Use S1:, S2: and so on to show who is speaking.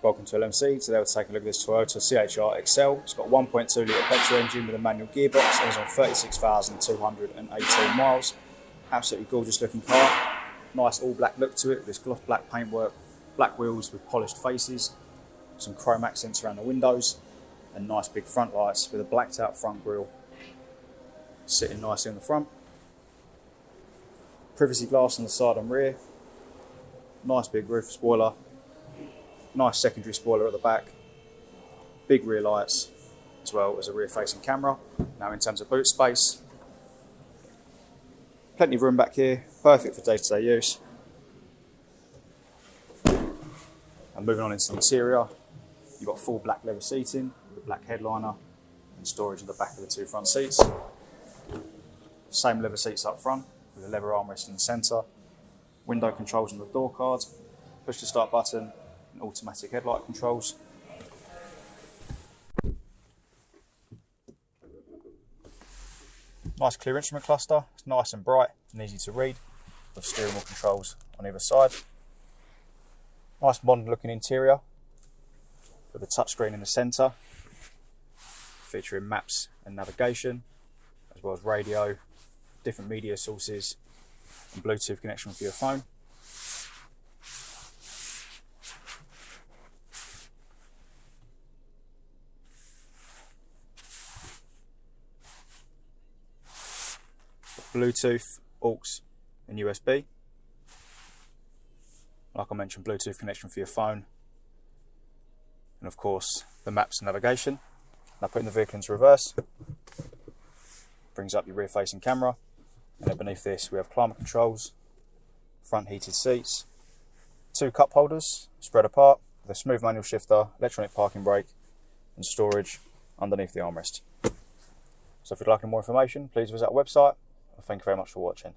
S1: Welcome to LMC. Today we'll take a look at this Toyota CHR XL. It's got a 1.2 litre petrol engine with a manual gearbox and is on 36,218 miles. Absolutely gorgeous looking car. Nice all black look to it with this gloss black paintwork, black wheels with polished faces, some chrome accents around the windows and nice big front lights with a blacked out front grille sitting nicely on the front. Privacy glass on the side and rear. Nice big roof spoiler. Nice secondary spoiler at the back, big rear lights, as well as a rear facing camera. Now in terms of boot space, plenty of room back here, perfect for day-to-day use. And moving on into the interior, you've got full black leather seating with a black headliner and storage at the back of the two front seats. Same leather seats up front with a leather armrest in the centre, window controls on the door card, push to start button, and automatic headlight controls. Nice clear instrument cluster, it's nice and bright and easy to read with steering wheel controls on either side. Nice modern looking interior with a touchscreen in the centre featuring maps and navigation as well as radio, different media sources and Bluetooth connection for your phone. Bluetooth, aux and USB. Like I mentioned, Bluetooth connection for your phone. And of course, the maps and navigation. Now putting the vehicle into reverse, brings up your rear facing camera. And then beneath this we have climate controls, front heated seats, two cup holders spread apart, with a smooth manual shifter, electronic parking brake and storage underneath the armrest. So if you'd like any more information, please visit our website. Thank you very much for watching.